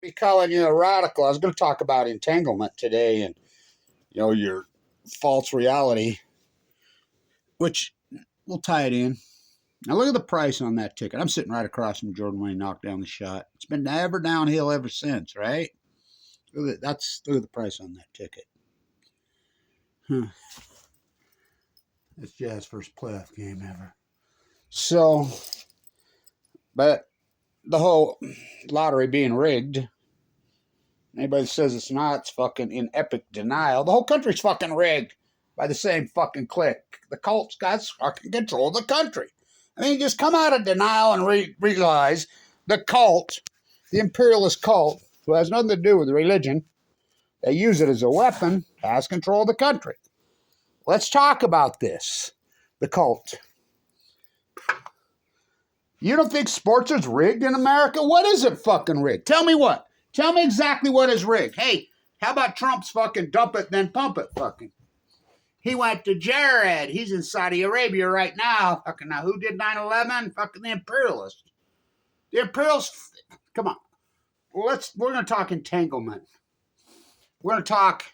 Be calling you a radical. I was going to talk about entanglement today, and your false reality, which we'll tie it in. Now look at the price on that ticket. I'm sitting right across from Jordan when he knocked down the shot. It's been ever downhill ever since, right? Look at the price on that ticket. Huh. It's Jazz first playoff game ever. So, but the whole lottery being rigged. Anybody that says it's not, it's fucking in epic denial. The whole country's fucking rigged by the same fucking clique. The cult's got fucking control of the country. I mean, just come out of denial and realize the cult, the imperialist cult, who has nothing to do with religion, they use it as a weapon, has control of the country. Let's talk about this. The cult. You don't think sports is rigged in America? What is it fucking rigged? Tell me what. Tell me exactly what is rigged. Hey, how about Trump's fucking dump it, then pump it fucking? He went to Jared. He's in Saudi Arabia right now. Fucking now, who did 9/11? Fucking the imperialists. The imperialists, come on. We're going to talk entanglement. We're going to talk,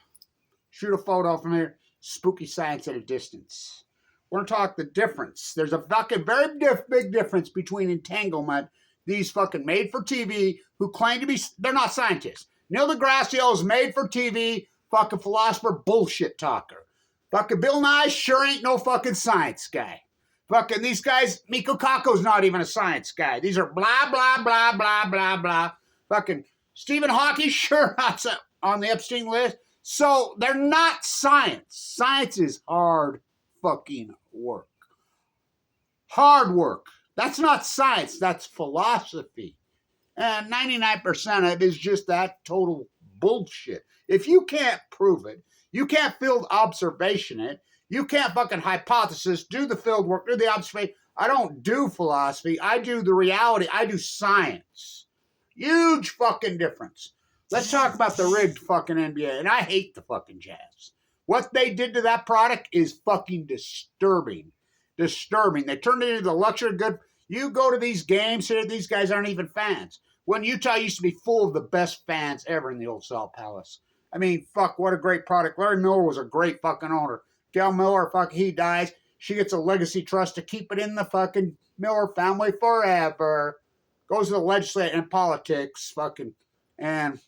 shoot a photo from here, spooky science at a distance. We're going to talk the difference. There's a fucking very big difference between entanglement, these fucking made for TV who claim to be, they're not scientists. Neil deGrasse is made for TV, fucking philosopher, bullshit talker. Fucking Bill Nye sure ain't no fucking science guy. Fucking these guys, Miko Kako's not even a science guy. These are blah, blah, blah, blah, blah, blah. Fucking Stephen Hawking sure not on the Epstein list. So they're not science. Science is hard fucking work. Hard work. That's not science. That's philosophy. And 99% of it is just that total bullshit. If you can't prove it, you can't field observation it, you can't fucking hypothesis, do the field work, do the observation. I don't do philosophy. I do the reality. I do science. Huge fucking difference. Let's talk about the rigged fucking NBA. And I hate the fucking Jazz. What they did to that product is fucking disturbing. Disturbing. They turned it into the luxury good. You go to these games here, these guys aren't even fans. When Utah used to be full of the best fans ever in the old Salt Palace. I mean, fuck, what a great product. Larry Miller was a great fucking owner. Gail Miller, fuck, he dies. She gets a legacy trust to keep it in the fucking Miller family forever. Goes to the legislature and politics, fucking, and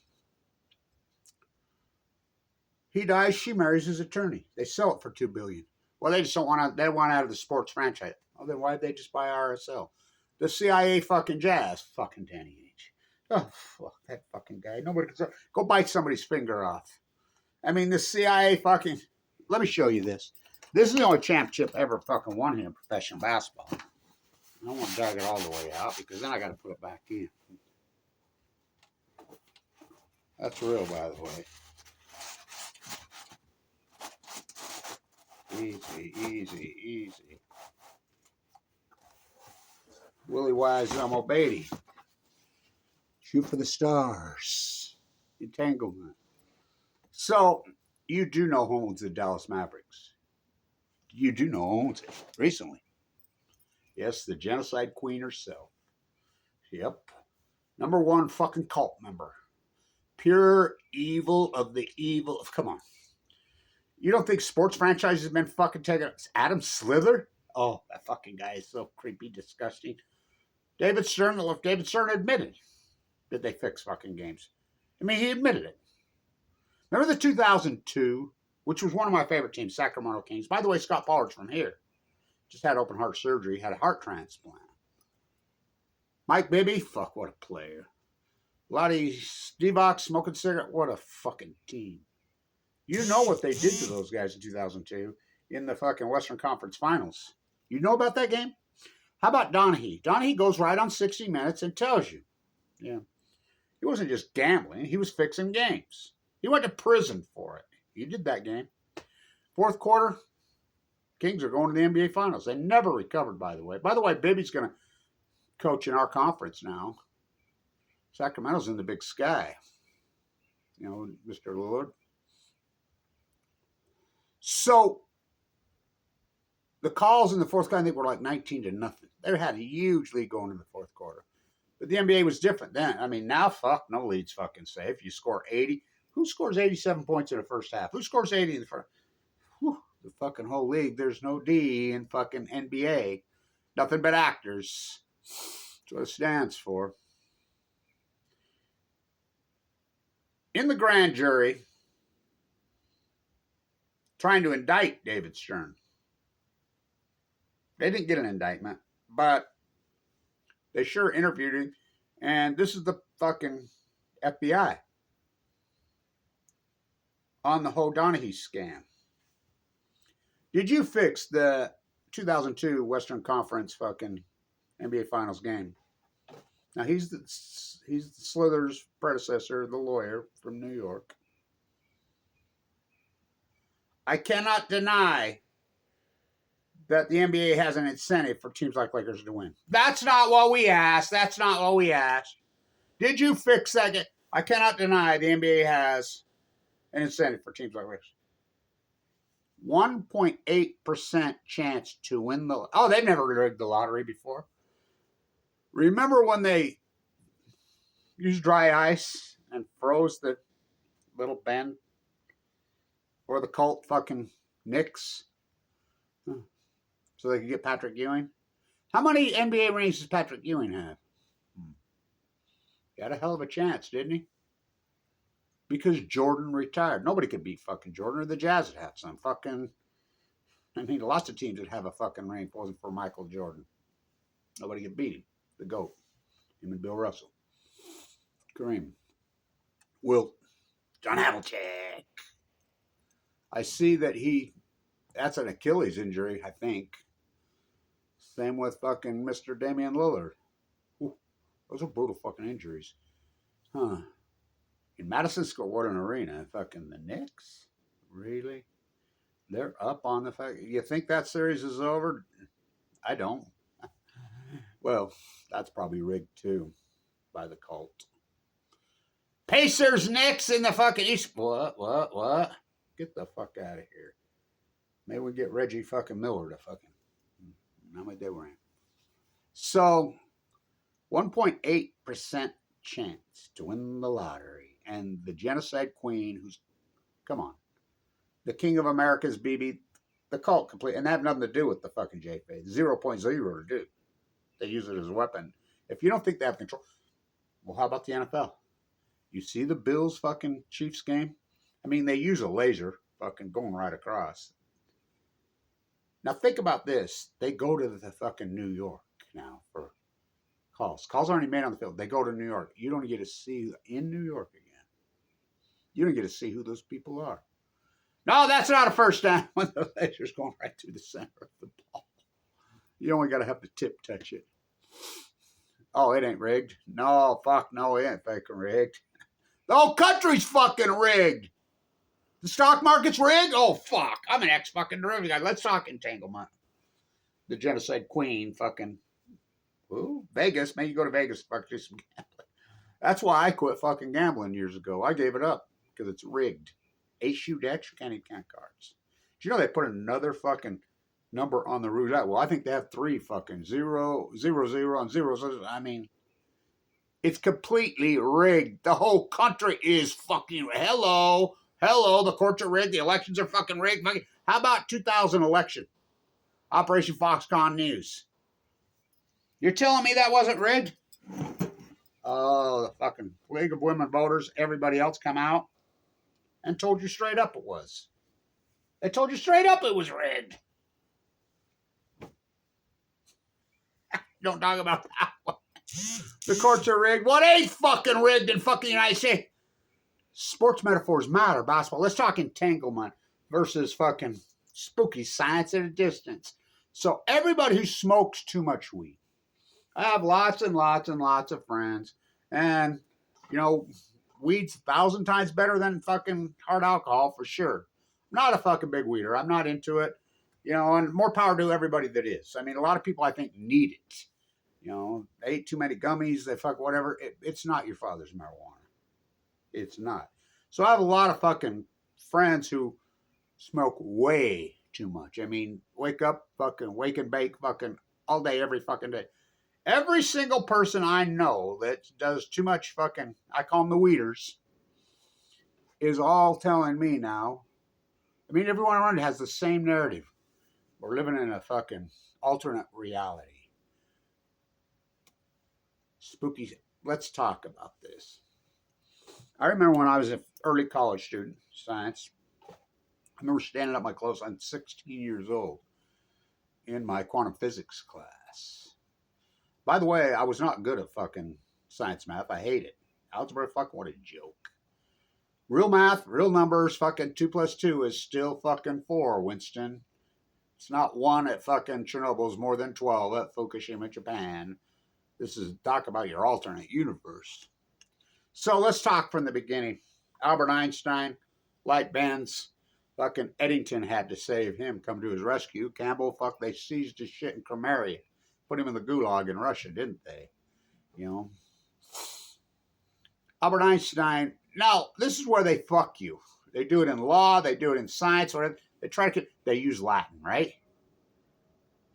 he dies, she marries his attorney. They sell it for $2 billion. Well, they just don't want to, they want out of the sports franchise. Well, then why'd they just buy RSL? The CIA fucking Jazz, fucking Danny H. Oh, fuck that fucking guy. Nobody can go bite somebody's finger off. I mean, the CIA fucking, let me show you this. This is the only championship ever fucking won here in professional basketball. I don't want to drag it all the way out because then I got to put it back in. That's real, by the way. Easy, easy, easy. Willie Wise, Elmo Beatty. Shoot for the stars. Entanglement. So, you do know who owns the Dallas Mavericks. You do know who owns it. Recently. Yes, the genocide queen herself. Yep. Number one fucking cult member. Pure evil of the evil. Come on. You don't think sports franchises have been fucking taken? Adam Slither? Oh, that fucking guy is so creepy, disgusting. David Stern admitted that they fix fucking games. I mean, he admitted it. Remember the 2002, which was one of my favorite teams, Sacramento Kings. By the way, Scott Pollard's from here. Just had open heart surgery, had a heart transplant. Mike Bibby, fuck, what a player. Lottie Stevox, smoking cigarette, what a fucking team. You know what they did to those guys in 2002 in the fucking Western Conference Finals. You know about that game? How about Donahue? Donahue goes right on 60 Minutes and tells you. Yeah. He wasn't just gambling. He was fixing games. He went to prison for it. He did that game. Fourth quarter, Kings are going to the NBA Finals. They never recovered, by the way. By the way, Bibby's going to coach in our conference now. Sacramento's in the big sky. You know, Mr. Lillard. So, the calls in the fourth quarter, I think, were like 19-0. They had a huge lead going in the fourth quarter. But the NBA was different then. I mean, now, fuck, no lead's fucking safe. You score 80. Who scores 87 points in the first half? Who scores 80 in the first? Whew, the fucking whole league. There's no D in fucking NBA. Nothing but actors. That's what it stands for. In the grand jury, trying to indict David Stern. They didn't get an indictment, but they sure interviewed him. And this is the fucking FBI on the whole Donahue scam. Did you fix the 2002 Western Conference fucking NBA Finals game? Now he's the Slither's predecessor, the lawyer from New York. I cannot deny that the NBA has an incentive for teams like Lakers to win. That's not what we asked. That's not what we asked. Did you fix that? I cannot deny the NBA has an incentive for teams like Lakers. 1.8% chance to win the... Oh, they've never rigged the lottery before. Remember when they used dry ice and froze the little bend? Or the cult fucking Knicks? So they could get Patrick Ewing? How many NBA rings does Patrick Ewing have? He had a hell of a chance, didn't he? Because Jordan retired. Nobody could beat fucking Jordan, or the Jazz would have some fucking... I mean, lots of teams would have a fucking ring if it wasn't for Michael Jordan. Nobody could beat him. The GOAT. Him and Bill Russell. Kareem. Wilt. John Havlicek. I see that that's an Achilles injury, I think. Same with fucking Mr. Damian Lillard. Ooh, those are brutal fucking injuries. Huh. In Madison Square Garden Arena, fucking the Knicks? Really? They're up on the fact. You think that series is over? I don't. Well, that's probably rigged too by the cult. Pacers, Knicks in the fucking East. What? Get the fuck out of here. Maybe we get Reggie fucking Miller to fucking. How many they were in? So, 1.8% chance to win the lottery. And the genocide queen who's, come on, the king of America's BB, the cult complete. And that have nothing to do with the fucking JFA. 0.0 to do. They use it as a weapon. If you don't think they have control, well, how about the NFL? You see the Bills fucking Chiefs game? I mean, they use a laser fucking going right across. Now think about this. They go to the fucking New York now for calls. Calls aren't even made on the field. They go to New York. You don't get to see in New York again. You don't get to see who those people are. No, that's not a first down when the laser's going right through the center of the ball. You only got to have the tip touch it. Oh, it ain't rigged. No, fuck no, it ain't fucking rigged. The whole country's fucking rigged. The stock market's rigged? Oh, fuck. I'm an ex-fucking derivative guy. Let's talk entanglement. The genocide queen fucking... Ooh, Vegas. Maybe you go to Vegas to fucking do some gambling. That's why I quit fucking gambling years ago. I gave it up because it's rigged. 8-shoe decks, you can't even count cards. Do you know they put another fucking number on the roulette? Well, I think they have 3 fucking 0, 0, 0, and 0, 0. I mean, it's completely rigged. The whole country is fucking... Hello, the courts are rigged. The elections are fucking rigged. How about 2000 election? Operation Foxconn News. You're telling me that wasn't rigged? Oh, the fucking League of Women Voters, everybody else come out and told you straight up it was. They told you straight up it was rigged. Don't talk about that one. The courts are rigged. What ain't fucking rigged in fucking United States? Sports metaphors matter, basketball. Let's talk entanglement versus fucking spooky science at a distance. So everybody who smokes too much weed. I have lots and lots and lots of friends. And, you know, weed's 1,000 times better than fucking hard alcohol for sure. I'm not a fucking big weeder. I'm not into it. You know, and more power to everybody that is. I mean, a lot of people I think need it. You know, they ate too many gummies, they fuck whatever. It's not your father's marijuana. It's not. So I have a lot of fucking friends who smoke way too much. I mean, wake up, fucking wake and bake fucking all day, every fucking day. Every single person I know that does too much fucking, I call them the weeders, is all telling me now. I mean, everyone around has the same narrative. We're living in a fucking alternate reality. Spooky. Let's talk about this. I remember when I was an early college student, science. I remember standing up my clothes. I'm 16 years old in my quantum physics class. By the way, I was not good at fucking science math. I hate it. Algebra, fucking what a joke. Real math, real numbers, fucking 2 plus 2 is still fucking 4, Winston. It's not 1 at fucking Chernobyl, it's more than 12 at Fukushima, Japan. This is talk about your alternate universe. So let's talk from the beginning. Albert Einstein, light bends. Fucking Eddington had to save him, come to his rescue. Campbell, fuck, they seized his shit in Crimea. Put him in the gulag in Russia, didn't they? You know. Albert Einstein, now, this is where they fuck you. They do it in law, they do it in science, or they try to, they use Latin, right?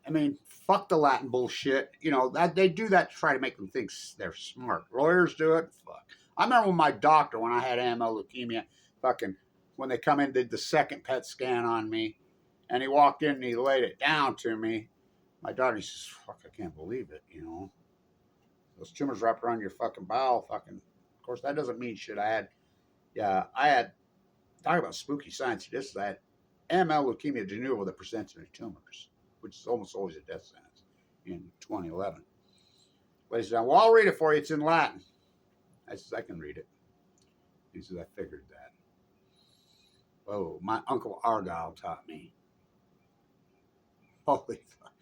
I mean, fuck the Latin bullshit. You know, that they do that to try to make them think they're smart. Lawyers do it, fuck. I remember when my doctor, when I had AML leukemia, fucking, when they come in, did the second PET scan on me, and he walked in and he laid it down to me. My daughter, he says, fuck, I can't believe it, you know. Those tumors wrapped around your fucking bowel, fucking. Of course, that doesn't mean shit. I had, talk about spooky science. This, I had AML leukemia de novo that presents in tumors, which is almost always a death sentence in 2011. Ladies and gentlemen, well, I'll read it for you. It's in Latin. I says, I can read it. He says, I figured that. Oh, my Uncle Argyle taught me. Holy fuck.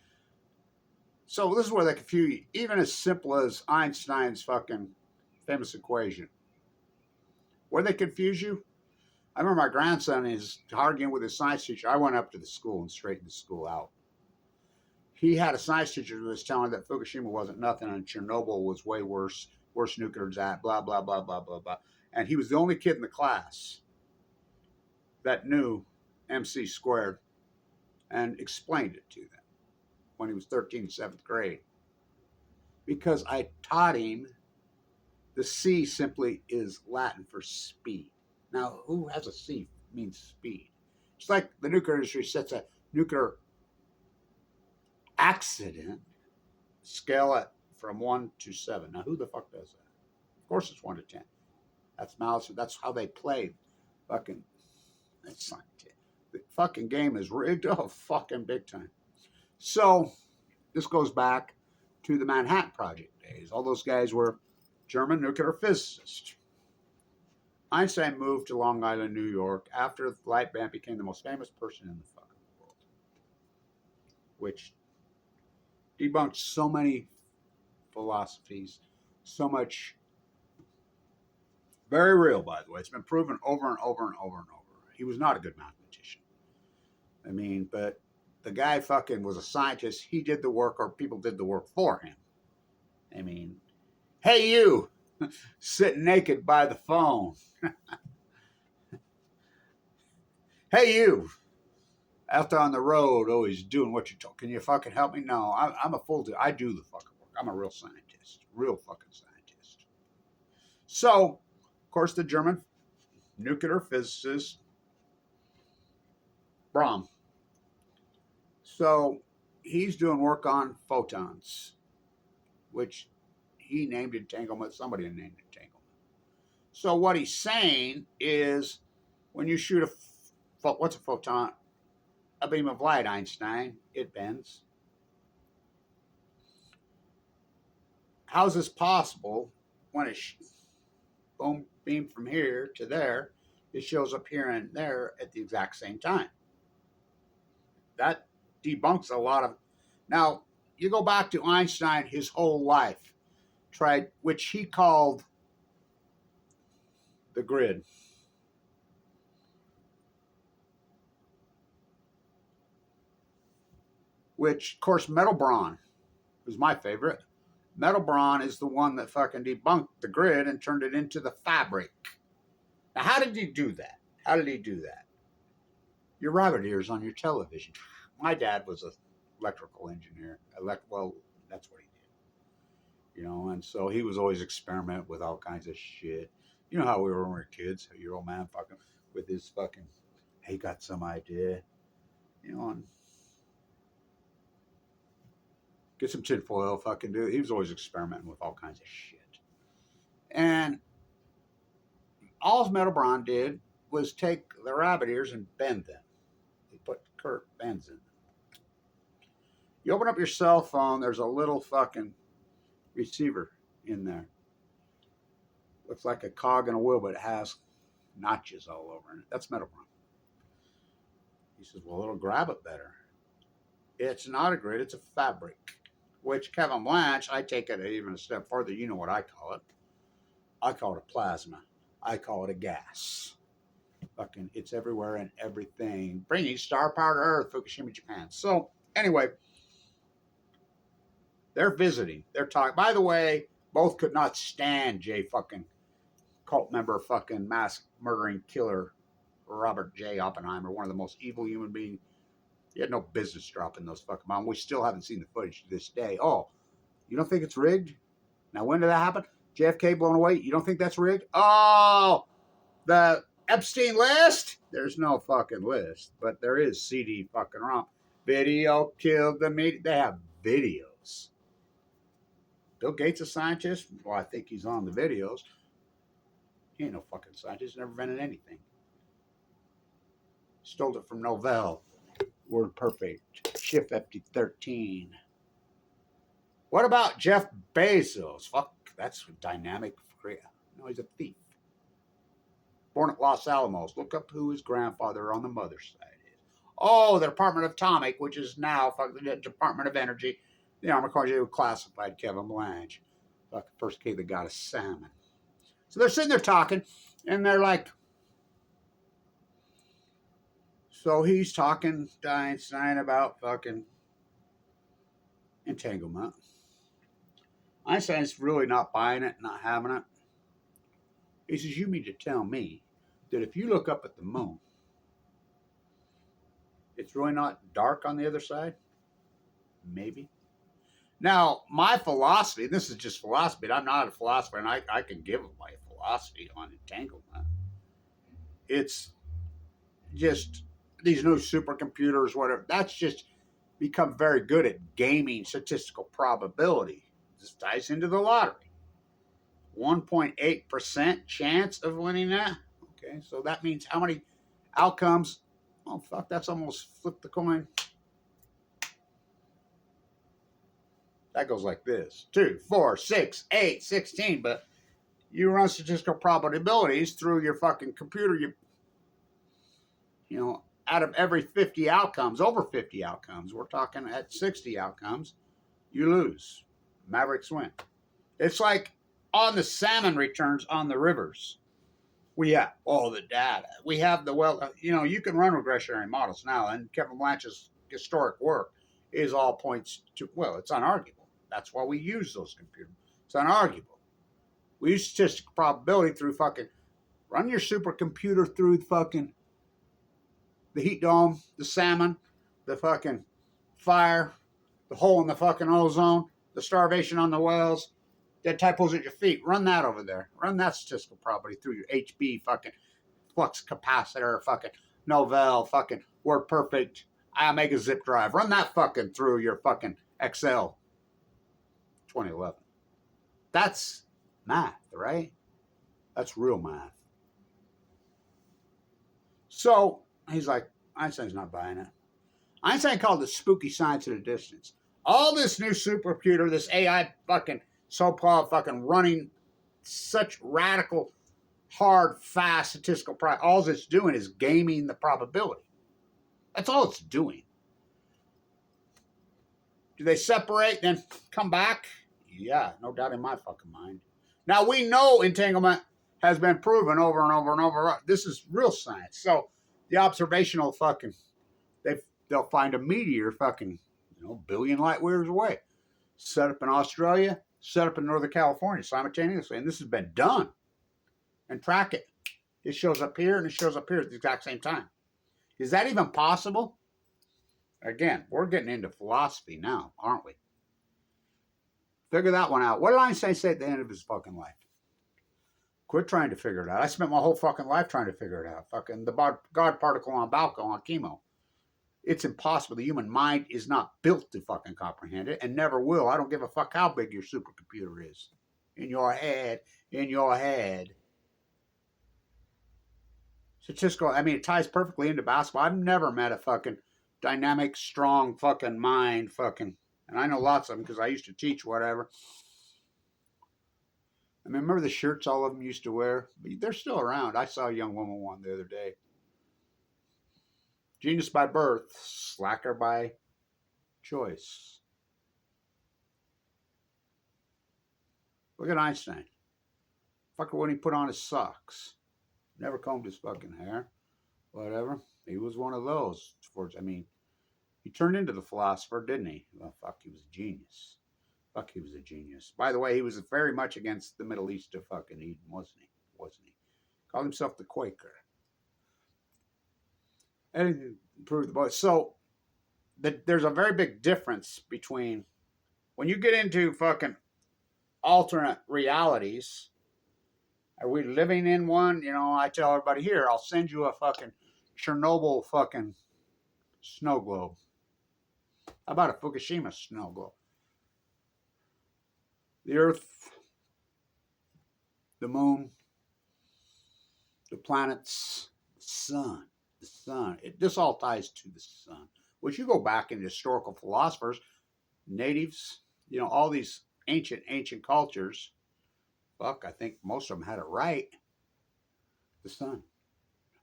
So this is where they confuse you. Even as simple as Einstein's fucking famous equation. Where they confuse you? I remember my grandson is arguing with his science teacher. I went up to the school and straightened the school out. He had a science teacher who was telling him that Fukushima wasn't nothing and Chernobyl was way worse nuclear disaster, blah, blah, blah, blah, blah, blah. And he was the only kid in the class that knew MC squared and explained it to them when he was 13, 7th grade. Because I taught him the C simply is Latin for speed. Now, who has a C means speed? It's like the nuclear industry sets a nuclear accident scale it from 1 to 7. Now, who the fuck does that? Of course, it's 1 to 10. That's malice. That's how they play. Fucking, that's not, the fucking game is rigged. Oh, fucking big time. So, this goes back to the Manhattan Project days. All those guys were German nuclear physicists. Einstein moved to Long Island, New York after the light band became the most famous person in the fucking world, which debunked so many philosophies, so much. Very real, by the way. It's been proven over and over and over and over. He was not a good mathematician. I mean, but the guy fucking was a scientist. He did the work, or people did the work for him. I mean, hey, you, sitting naked by the phone. Hey, you, out there on the road, always doing what you told. Can you fucking help me? No, I'm a full dude. I do the fucking work. I'm a real scientist. Real fucking scientist. So, of course, the German nuclear physicist, Braun. So, he's doing work on photons, which he named entanglement. Somebody named entanglement. So, what he's saying is when you shoot what's a photon? A beam of light, Einstein. It bends. How is this possible when it's boom beam from here to there? It shows up here and there at the exact same time. That debunks a lot of. Now, you go back to Einstein, his whole life, tried, which he called the grid. Which, of course, Metalbron was my favorite. Metalbron is the one that fucking debunked the grid and turned it into the fabric. Now, how did he do that? How did he do that? Your rabbit ears on your television. My dad was an electrical engineer. Well, that's what he did. You know, and so he was always experimenting with all kinds of shit. You know how we were when we were kids, your old man fucking with his fucking, he got some idea, you know, and get some tinfoil, fucking do. He was always experimenting with all kinds of shit. And all Metal Braun did was take the rabbit ears and bend them. He put Kurt bends in them. You open up your cell phone, there's a little fucking receiver in there. Looks like a cog in a wheel, but it has notches all over it. That's Metal Braun. He says, well, it'll grab it better. It's not a grid, it's a fabric. Which Kevin Blanche, I take it even a step further. You know what I call it. I call it a plasma. I call it a gas. Fucking, it's everywhere and everything. Bringing star power to Earth, Fukushima, Japan. So, anyway, they're visiting. They're talking. By the way, both could not stand J fucking cult member, fucking mass murdering killer Robert J. Oppenheimer, one of the most evil human beings. He had no business dropping those fucking bombs. We still haven't seen the footage to this day. Oh, you don't think it's rigged? Now, when did that happen? JFK blown away? You don't think that's rigged? Oh, the Epstein list? There's no fucking list, but there is CD fucking wrong. Video killed the media. They have videos. Bill Gates a scientist? Well, I think he's on the videos. He ain't no fucking scientist. Never invented anything. Stole it from Novell. Word perfect. Shift FT13. What about Jeff Bezos? Fuck, that's dynamic. No, he's a thief. Born at Los Alamos. Look up who his grandfather on the mother's side is. Oh, the Department of Atomic, which is now the Department of Energy. The Army Corps who classified Kevin Blanche. Fuck, the first kid that got a salmon. So they're sitting there talking, and they're like, so he's talking to Einstein about fucking entanglement. Einstein's really not buying it, not having it. He says, you mean to tell me that if you look up at the moon, it's really not dark on the other side? Maybe. Now, my philosophy, and this is just philosophy, and I'm not a philosopher, and I can give my philosophy on entanglement. It's just these new supercomputers, whatever, that's just become very good at gaming statistical probability. This ties into the lottery. 1.8% chance of winning that. Okay, so that means how many outcomes? Oh, fuck, that's almost flip the coin. That goes like this 2, 4, 6, 8, 16. But you run statistical probabilities through your fucking computer. You know, out of every 50 outcomes, over 50 outcomes, we're talking at 60 outcomes, you lose. Mavericks win. It's like on the salmon returns on the rivers. We have all the data. We have you can run regressionary models now, and Kevin Blanche's historic work is all points to, well, it's unarguable. That's why we use those computers. It's unarguable. We use statistical probability through fucking, run your supercomputer through fucking the heat dome, the salmon, the fucking fire, the hole in the fucking ozone, the starvation on the whales, dead typos at your feet. Run that over there. Run that statistical probability through your HB fucking flux capacitor, fucking Novell, fucking Word Perfect, Omega zip drive. Run that fucking through your fucking Excel 2011. That's math, right? That's real math. So he's like, Einstein's not buying it. Einstein called it spooky science at a distance. All this new supercomputer, this AI fucking so-called fucking running such radical, hard, fast statistical all it's doing is gaming the probability. That's all it's doing. Do they separate, then come back? Yeah, no doubt in my fucking mind. Now, we know entanglement has been proven over and over and over. This is real science. So the observational fucking, they'll find a meteor fucking, billion light years away. Set up in Australia, set up in Northern California simultaneously. And this has been done. And track it. It shows up here and it shows up here at the exact same time. Is that even possible? Again, we're getting into philosophy now, aren't we? Figure that one out. What did Einstein say at the end of his fucking life? Quit trying to figure it out. I spent my whole fucking life trying to figure it out. Fucking the God particle on Balco on chemo. It's impossible. The human mind is not built to fucking comprehend it and never will. I don't give a fuck how big your supercomputer is. In your head. In your head. Statistical, I mean, it ties perfectly into basketball. I've never met a fucking dynamic, strong fucking mind fucking, and I know lots of them because I used to teach whatever. I mean, remember the shirts all of them used to wear? They're still around. I saw a young woman one the other day. Genius by birth, slacker by choice. Look at Einstein. Fucker when he put on his socks. Never combed his fucking hair. Whatever. He was one of those. I mean, he turned into the philosopher, didn't he? Well, fuck, he was a genius. Fuck, he was a genius. By the way, he was very much against the Middle East of fucking Eden, wasn't he? Wasn't he? Called himself the Quaker. And proved the boy. So, there's a very big difference between when you get into fucking alternate realities. Are we living in one? You know, I tell everybody here, I'll send you a fucking Chernobyl fucking snow globe. How about a Fukushima snow globe? The Earth, the Moon, the planets, the Sun. The Sun. This all ties to the Sun. Which you go back into historical philosophers, natives, you know, all these ancient cultures. Fuck, I think most of them had it right. The sun.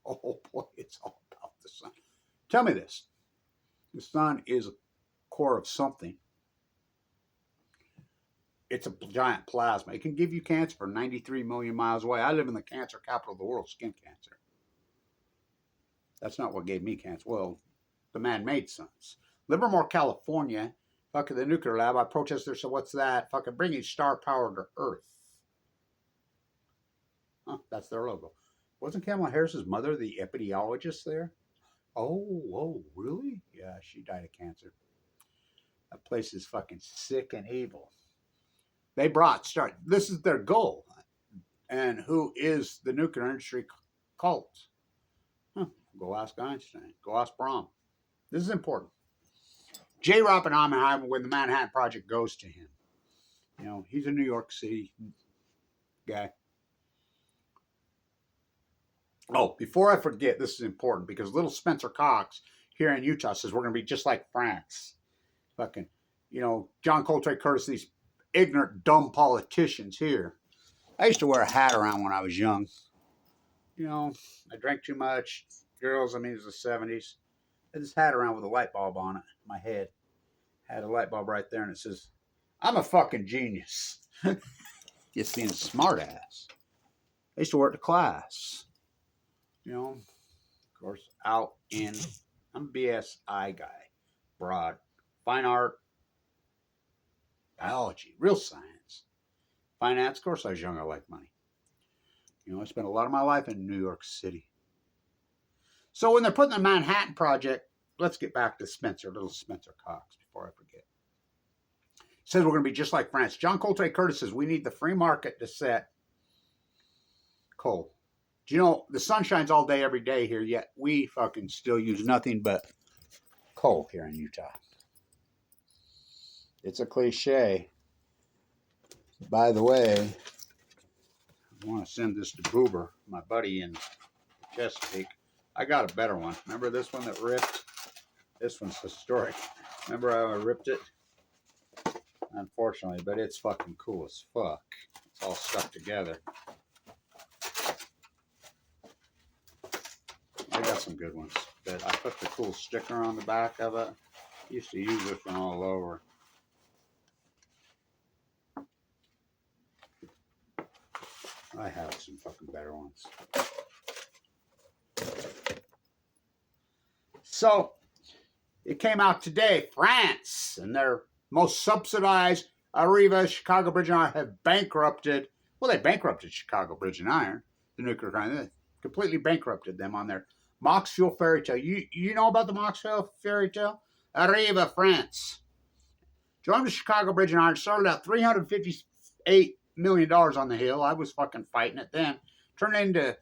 Oh boy, it's all about the sun. Tell me this. The sun is a core of something. It's a giant plasma. It can give you cancer for 93 million miles away. I live in the cancer capital of the world, skin cancer. That's not what gave me cancer. Well, the man-made suns. Livermore, California, fucking the nuclear lab. I protest there, so what's that? Fucking bringing star power to Earth. Huh, that's their logo. Wasn't Kamala Harris's mother the epidemiologist there? Oh, really? Yeah, she died of cancer. That place is fucking sick and evil. They this is their goal. And who is the nuclear industry cult? Huh, go ask Einstein. Go ask Braun. This is important. J. Robert Oppenheimer, when the Manhattan Project goes to him. You know, he's a New York City guy. Oh, before I forget, this is important because little Spencer Cox here in Utah says we're going to be just like France. Fucking, you know, John Coltrane Curtis, these ignorant, dumb politicians here. I used to wear a hat around when I was young. You know, I drank too much. Girls, I mean, it was the 70s. I had this hat around with a light bulb on it. My head had a light bulb right there, and it says, I'm a fucking genius. Just being a smart ass. I used to work the class. You know, of course, I'm a BSI guy. Broad. Fine art, biology, real science. Finance, of course, I was young, I like money. You know, I spent a lot of my life in New York City. So when they're putting the Manhattan Project, let's get back to little Spencer Cox, before I forget. He says we're going to be just like France. John Coltrane Curtis says we need the free market to set coal. Do you know, the sun shines all day, every day here, yet we fucking still use nothing but coal here in Utah. It's a cliche. By the way, I want to send this to Boober, my buddy in Chesapeake. I got a better one. Remember this one that ripped? This one's historic. Remember how I ripped it? Unfortunately, but it's fucking cool as fuck. It's all stuck together. I got some good ones, but I put the cool sticker on the back of it. Used to use this one all over. I have some fucking better ones. So, it came out today, France, and their most subsidized Arriva, Chicago Bridge and Iron have bankrupted. Well, they bankrupted Chicago Bridge and Iron, the nuclear kind. They completely bankrupted them on their Mox Fuel fairy tale. You know about the Mox Fuel fairy tale? Arriva, France. Joined the Chicago Bridge and Iron. Started out $358 million on the Hill. I was fucking fighting it then. Turned into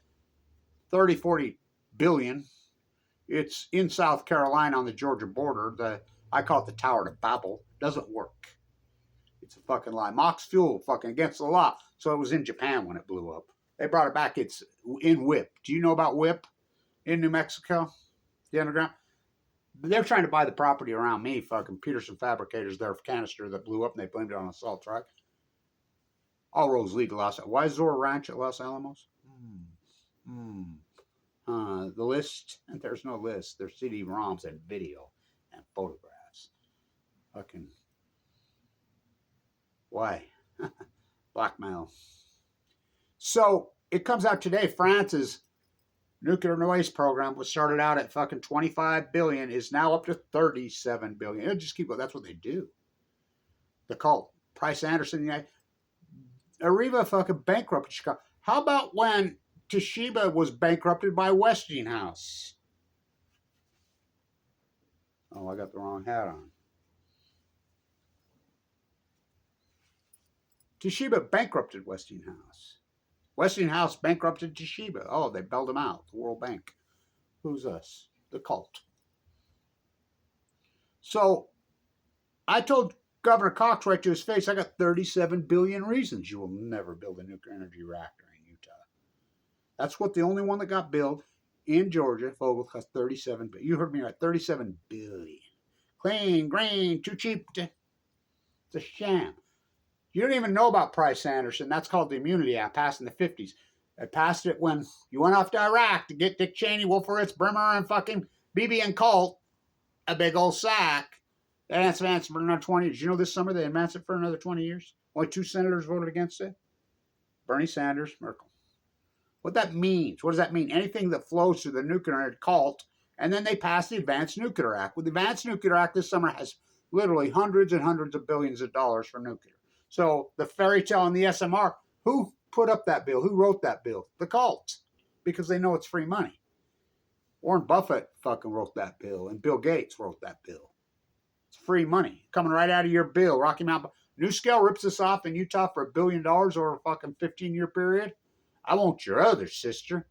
30, 40 billion. It's in South Carolina on the Georgia border. I call it the Tower to Babel. Doesn't work. It's a fucking lie. Mox fuel, fucking against the law. So it was in Japan when it blew up. They brought it back. It's in WIP. Do you know about WIP in New Mexico? The underground? They're trying to buy the property around me. Fucking Peterson Fabricators, their canister that blew up, and they blamed it on an assault truck. All roads lead to Los Alamos. Why Zora Ranch at Los Alamos? The list? There's no list. There's CD-ROMs and video and photographs. Fucking. Why? Blackmail. So it comes out today. France's nuclear waste program was started out at fucking 25 billion, is now up to 37 billion. It'll just keep going. That's what they do. The cult. Price Anderson, Areva fucking bankrupted Chicago. How about when Toshiba was bankrupted by Westinghouse? Oh, I got the wrong hat on. Toshiba bankrupted Westinghouse. Westinghouse bankrupted Toshiba. Oh, they bailed them out. The World Bank. Who's us? The cult. So, I told Governor Cox right to his face, I got 37 billion reasons you will never build a nuclear energy reactor in Utah. That's what the only one that got built in Georgia, Vogel, cost 37 billion. You heard me right, 37 billion. Clean, green, too cheap. It's a sham. You don't even know about Price Anderson. That's called the Immunity Act, passed in the 50s. They passed it when you went off to Iraq to get Dick Cheney, Wolfowitz, Bremer, and fucking Bibi and Colt a big old sack. They advanced for another 20 years. You know this summer they advanced it for another 20 years? Only 2 senators voted against it. Bernie Sanders, Merkel. What that means, what does that mean? Anything that flows through the nuclear cult, and then they passed the Advanced Nuclear Act. Well, the Advanced Nuclear Act this summer has literally hundreds and hundreds of billions of dollars for nuclear. So the fairy tale and the SMR, who put up that bill? Who wrote that bill? The cult. Because they know it's free money. Warren Buffett fucking wrote that bill, and Bill Gates wrote that bill. It's free money coming right out of your bill. Rocky Mountain. NuScale rips us off in Utah for $1 billion over a fucking 15-year period. I want your other sister.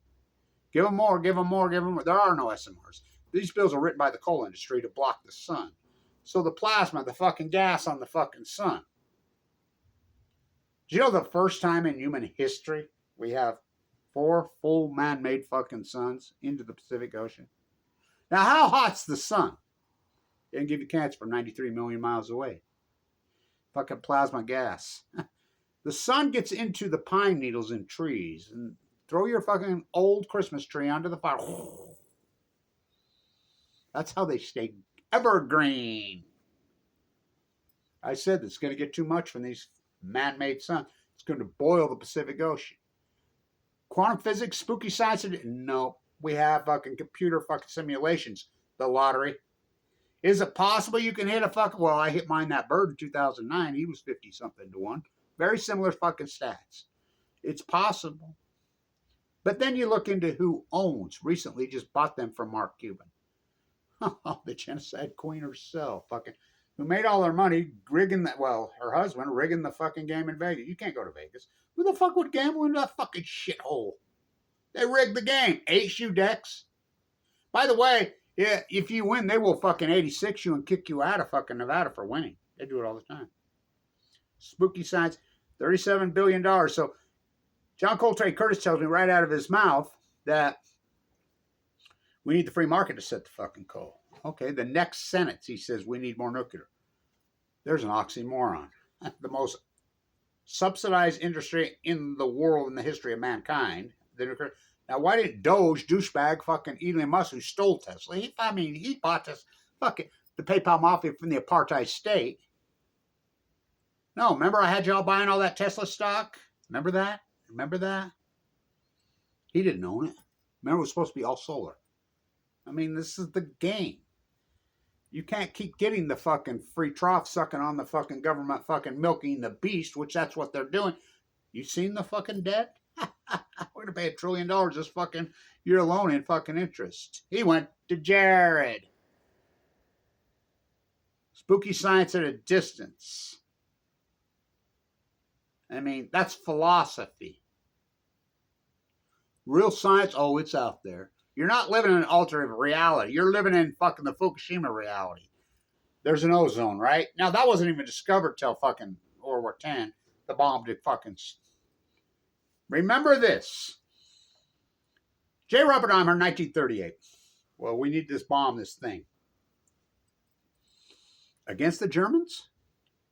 Give them more, give them more, give them more. There are no SMRs. These bills are written by the coal industry to block the sun. So the plasma, the fucking gas on the fucking sun. Do you know the first time in human history we have 4 full man-made fucking suns into the Pacific Ocean? Now, how hot's the sun? It can give you cancer from 93 million miles away. Fucking plasma gas. The sun gets into the pine needles in trees, and throw your fucking old Christmas tree onto the fire. That's how they stay evergreen. I said it's going to get too much from these man-made sun. It's going to boil the Pacific Ocean. Quantum physics, spooky science? No. We have fucking computer fucking simulations. The lottery. Is it possible you can hit a fucking... Well, I hit mine that bird in 2009. He was 50-something to 1. Very similar fucking stats. It's possible. But then you look into who owns. Recently just bought them from Mark Cuban. The genocide queen herself. Fucking... Who made all her money rigging that, well, her husband rigging the fucking game in Vegas. You can't go to Vegas. Who the fuck would gamble into that fucking shithole? They rigged the game. 8 shoe decks. By the way, yeah, if you win, they will fucking 86 you and kick you out of fucking Nevada for winning. They do it all the time. Spooky science, $37 billion. So John Coltrane Curtis tells me right out of his mouth that we need the free market to set the fucking coal. Okay, the next sentence, he says, we need more nuclear. There's an oxymoron. The most subsidized industry in the world in the history of mankind. The nuclear. Now, why didn't Doge, douchebag, fucking Elon Musk, who stole Tesla? He bought this fucking the PayPal mafia from the apartheid state. No, remember I had y'all buying all that Tesla stock? Remember that? Remember that? He didn't own it. Remember, it was supposed to be all solar. I mean, this is the game. You can't keep getting the fucking free trough sucking on the fucking government fucking milking the beast, which that's what they're doing. You seen the fucking debt? We're going to pay $1 trillion this fucking year alone in fucking interest. He went to Jared. Spooky science at a distance. I mean, that's philosophy. Real science, oh, it's out there. You're not living in an alternate reality. You're living in fucking the Fukushima reality. There's an ozone, right? Now, that wasn't even discovered till fucking World War X. The bomb did fucking... Remember this. J. Robert Oppenheimer, 1938. Well, we need this bomb, this thing. Against the Germans?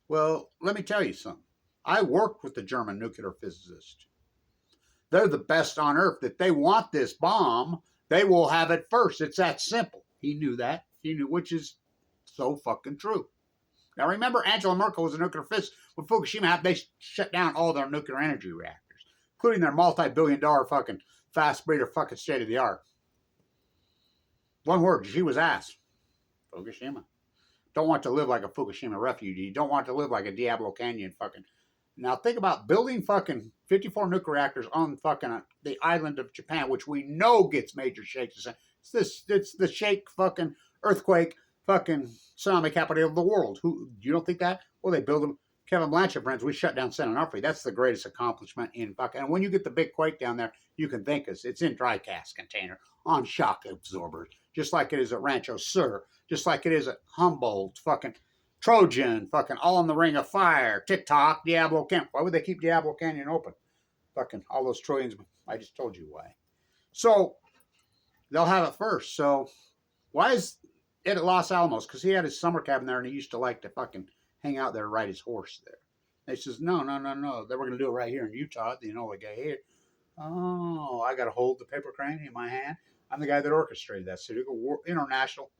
Well, let me tell you something. I worked with the German nuclear physicist. They're the best on earth. If they want this bomb, they will have it first. It's that simple. He knew that. He knew, which is so fucking true. Now remember, Angela Merkel was a nuclear physicist. When Fukushima happened, they shut down all their nuclear energy reactors, including their multi-billion-dollar fucking fast breeder fucking state-of-the-art. One word, she was asked. Fukushima. Don't want to live like a Fukushima refugee. Don't want to live like a Diablo Canyon fucking... Now think about building fucking 54 nuclear reactors on fucking the island of Japan, which we know gets major shakes. It's the shake fucking earthquake fucking tsunami capital of the world. Who, you don't think that? Well, they build them. Kevin Blanchard, friends, we shut down San Onofre. That's the greatest accomplishment in fucking... And when you get the big quake down there, you can think it's in dry cast container on shock absorbers, just like it is at Rancho Sur, just like it is at Humboldt, fucking Trojan, fucking all in the Ring of Fire, TikTok, Diablo Canyon. Why would they keep Diablo Canyon open? Fucking all those trillions. I just told you why. So they'll have it first. So why is it at Los Alamos? Because he had his summer cabin there and he used to like to fucking hang out there and ride his horse there. And he says, no. They were going to do it right here in Utah. You know, the guy here. Oh, I got to hold the paper crane in my hand. I'm the guy that orchestrated that. So international,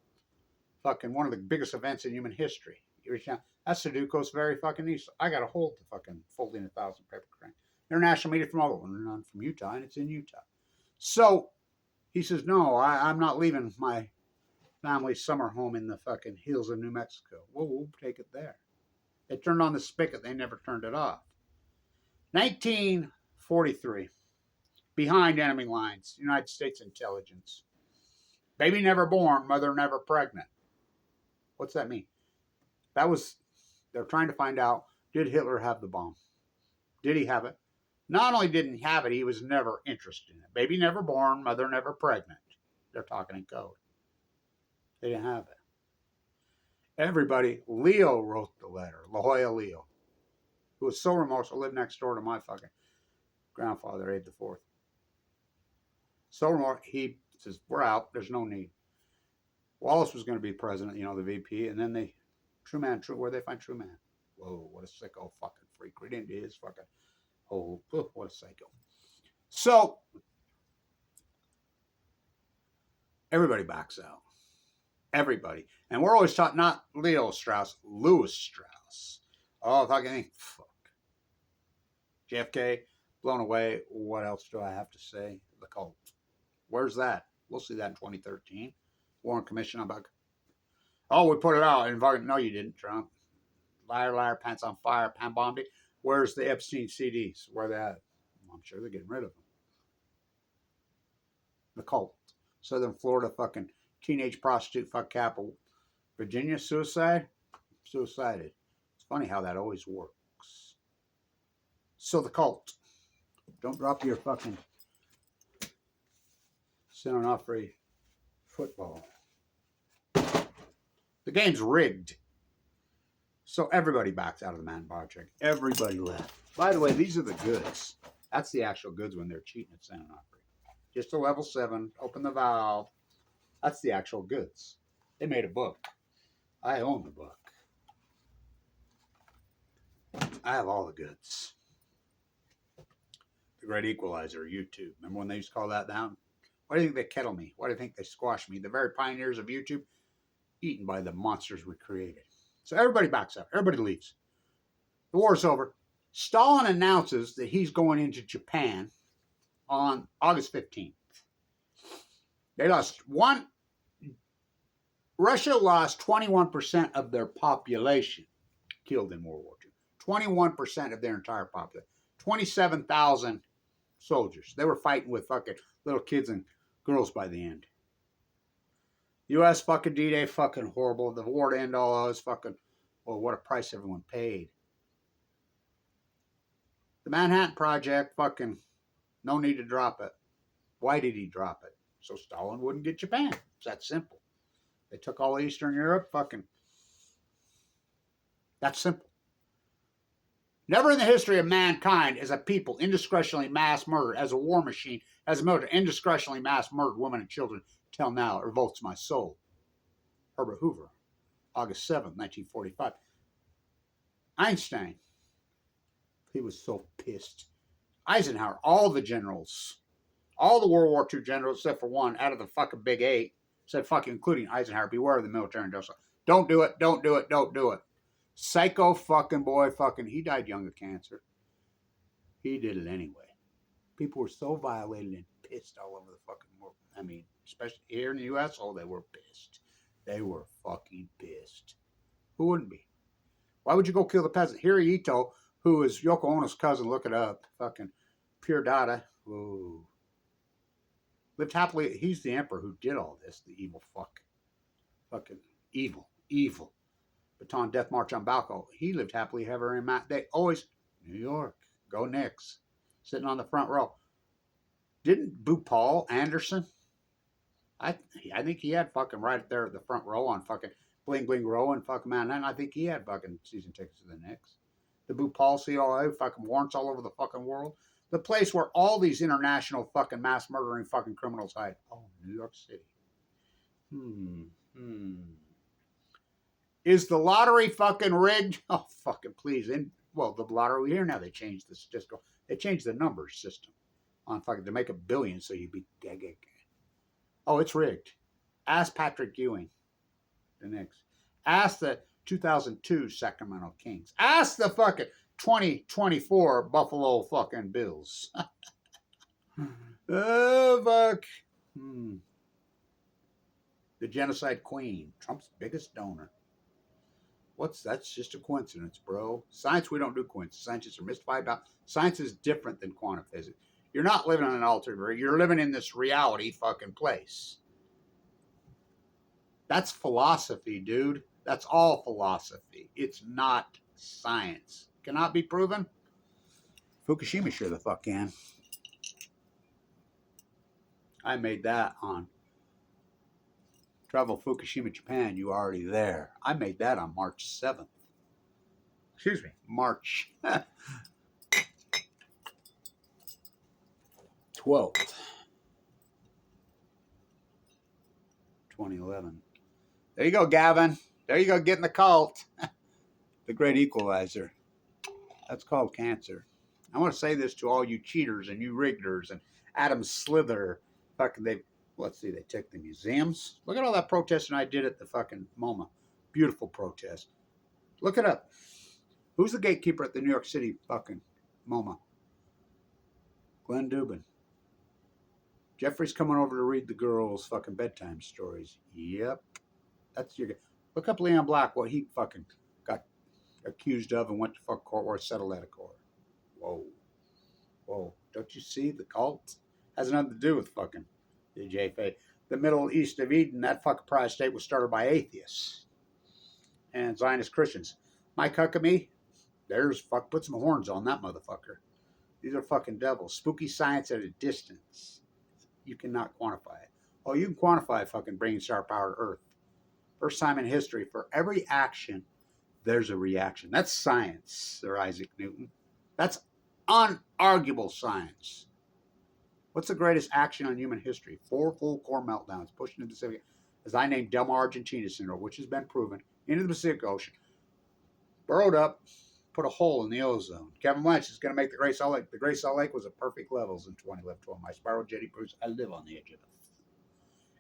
fucking one of the biggest events in human history. That Sudoku's very fucking easy. I got to hold the fucking folding 1,000 paper crane. International media from all over, none from Utah, and it's in Utah. So he says, no, I'm not leaving my family's summer home in the fucking hills of New Mexico. Well, we'll take it there. They turned on the spigot. They never turned it off. 1943. Behind enemy lines. United States intelligence. Baby never born, mother never pregnant. What's that mean? They're trying to find out, did Hitler have the bomb? Did he have it? Not only didn't he have it, he was never interested in it. Baby never born, mother never pregnant. They're talking in code. They didn't have it. Everybody, Leo wrote the letter, La Jolla Leo, who was so remorseful, lived next door to my fucking grandfather, Abe the Fourth. So remorseful, he says, we're out, there's no need. Wallace was going to be president, the VP, and then where'd they find Truman? Whoa, what a sicko fucking freak. Read into his fucking what a psycho. So, everybody backs out. Everybody. And we're always taught not Leo Strauss, Louis Strauss. Oh, fucking fuck. JFK, blown away. What else do I have to say? The cult. Where's that? We'll see that in 2013. Warren Commission about... Oh, we put it out. And no, you didn't, Trump. Liar, liar, pants on fire, pan bombed it. Where's the Epstein CDs? Where they at? I'm sure they're getting rid of them. The cult. Southern Florida fucking teenage prostitute fuck capital. Virginia suicided. It's funny how that always works. So the cult. Don't drop your fucking San Onofre football. The game's rigged. So everybody backs out of the Manhattan Project. Everybody left. By the way, these are the goods. That's the actual goods when they're cheating at San Onofre. Just a level 7. Open the valve. That's the actual goods. They made a book. I own the book. I have all the goods. The Great Equalizer, YouTube. Remember when they used to call that down? Why do you think they kettle me? Why do you think they squash me? The very pioneers of YouTube, eaten by the monsters we created. So everybody backs up. Everybody leaves. The war's over. Stalin announces that he's going into Japan on August 15th. Russia lost 21% of their population killed in World War II. 21% of their entire population. 27,000 soldiers. They were fighting with fucking little kids and girls by the end. U.S. fucking D-Day fucking horrible. The war to end all is fucking, well, what a price everyone paid. The Manhattan Project, fucking, no need to drop it. Why did he drop it? So Stalin wouldn't get Japan. It's that simple. They took all Eastern Europe, fucking, that's simple. Never in the history of mankind as a people indiscretionally mass murdered, as a war machine, as a military, indiscretionally mass murdered women and children till now. It revolts my soul. Herbert Hoover, August 7th, 1945. Einstein, he was so pissed. Eisenhower, all the generals, all the World War II generals, except for one, out of the fucking big eight, said fucking, including Eisenhower, beware of the military industrial. Don't do it, don't do it, don't do it. Psycho fucking boy, fucking, he died young of cancer. He did it anyway. People were so violated and pissed all over the fucking world. I mean, especially here in the U.S., oh, they were pissed. They were fucking pissed. Who wouldn't be? Why would you go kill the peasant? Hirohito, who is Yoko Ono's cousin, look it up. Fucking pure data. Whoa. Lived happily. He's the emperor who did all this. The evil fuck. Fucking evil. Evil. Baton Death March on Balco. He lived happily ever in Matt. They always, New York. Go Knicks. Sitting on the front row. Didn't Paul Anderson? I think he had fucking right there at the front row on fucking Bling Bling Row and fucking Manhattan. I think he had fucking season tickets to the Knicks. The Paul COA fucking warrants all over the fucking world. The place where all these international fucking mass murdering fucking criminals hide. Oh, New York City. Is the lottery fucking rigged? Oh, fucking please. Well, the lottery here now, they changed the statistical. They changed the numbers system on fucking to make a billion so you'd be dead. Oh, it's rigged. Ask Patrick Ewing, the Knicks. Ask the 2002 Sacramento Kings. Ask the fucking 2024 Buffalo fucking Bills. Oh, fuck. The genocide queen, Trump's biggest donor. That's just a coincidence, bro. Science, we don't do coincidences. Scientists are mystified about. Science is different than quantum physics. You're not living on an altered. You're living in this reality fucking place. That's philosophy, dude. That's all philosophy. It's not science. Cannot be proven. Fukushima sure the fuck can. I made that on Travel Fukushima, Japan. You already there. I made that on March 7th. Excuse me, March 12th, 2011. There you go, Gavin. There you go, getting the cult. The great equalizer. That's called cancer. I want to say this to all you cheaters and you riggers and Adam Slither. Fucking let's see, they took the museums. Look at all that protesting I did at the fucking MoMA. Beautiful protest. Look it up. Who's the gatekeeper at the New York City fucking MoMA? Glenn Dubin. Jeffrey's coming over to read the girls' fucking bedtime stories. Yep. That's your guy. Look up Leon Black, what he fucking got accused of and went to fuck court or settled out of court. Whoa. Whoa. Don't you see the cult? Has nothing to do with fucking the JFA. The Middle East of Eden, that fucking prize state was started by atheists and Zionist Christians. Mike Huckabee, put some horns on that motherfucker. These are fucking devils. Spooky science at a distance. You cannot quantify it. Oh, you can quantify fucking bringing star power to Earth. First time in history, for every action, there's a reaction. That's science, Sir Isaac Newton. That's unarguable science. What's the greatest action on human history? 4 full core meltdowns pushed into the Pacific, as I named Delmar Argentina syndrome, which has been proven, into the Pacific Ocean. Burrowed up, put a hole in the ozone. Kevin Lynch is going to make the Great Salt Lake. The Great Salt Lake was at perfect levels in 2011. My spiral jetty proves I live on the edge of it.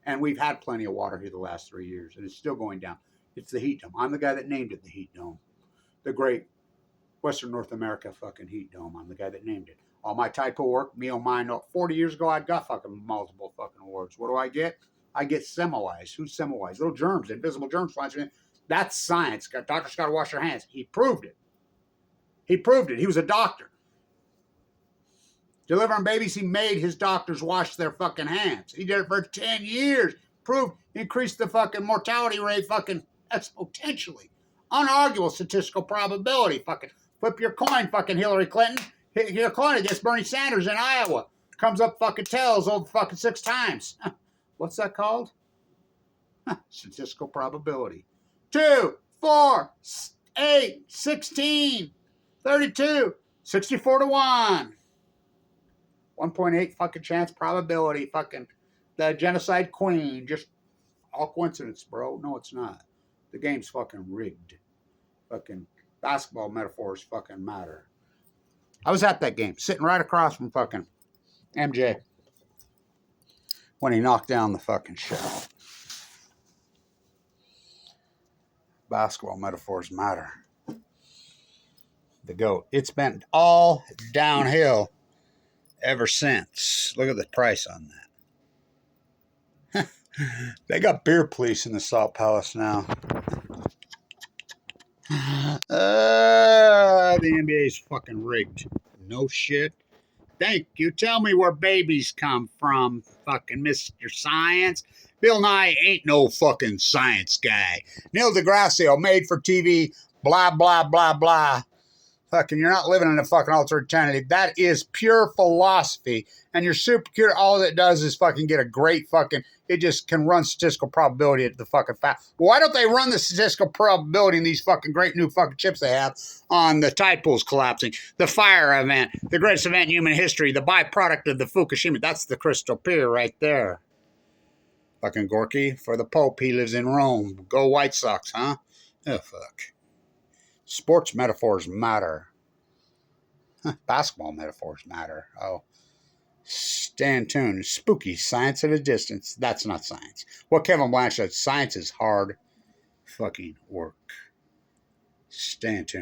And we've had plenty of water here the last 3 years, and it's still going down. It's the heat dome. I'm the guy that named it the heat dome. The great Western North America fucking heat dome. I'm the guy that named it. All my typo work, me on mine, 40 years ago, I got fucking multiple fucking awards. What do I get? I get Semmelweis. Who's Semmelweis? Little germs, invisible germs flying through. That's science. Doctors got to wash their hands. He proved it. He proved it. He was a doctor. Delivering babies, he made his doctors wash their fucking hands. He did it for 10 years. Prove increase the fucking mortality rate fucking exponentially. Unarguable statistical probability. Fucking flip your coin, fucking Hillary Clinton. Hillary Clinton against Bernie Sanders in Iowa. Comes up fucking tails over fucking 6 times. What's that called? Statistical probability. 2, 4, 8, 16, 32, 64 to 1. 1.8 fucking chance probability. Fucking the genocide queen. Just all coincidence, bro. No, it's not. The game's fucking rigged. Fucking basketball metaphors fucking matter. I was at that game, sitting right across from fucking MJ when he knocked down the fucking show. Basketball metaphors matter. The GOAT. It's been all downhill ever since. Look at the price on that. They got beer police in the Salt Palace now. The NBA's fucking rigged. No shit. Thank you. Tell me where babies come from, fucking Mr. Science. Bill Nye ain't no fucking science guy. Neil deGrasse, made for TV, blah, blah, blah, blah. Fucking, you're not living in a fucking alternate. That is pure philosophy. And your supercomputer, all it does is fucking get a great fucking, it just can run statistical probability at the fucking fact. Why don't they run the statistical probability in these fucking great new fucking chips they have on the tide pools collapsing, the fire event, the greatest event in human history, the byproduct of the Fukushima? That's the crystal pier right there. Fucking Gorky, for the Pope, he lives in Rome. Go White Sox, huh? Oh, fuck. Sports metaphors matter. Basketball metaphors matter. Oh. Stand tuned. Spooky science at a distance. That's not science. What Kevin Blanchard said, science is hard fucking work. Stand tuned.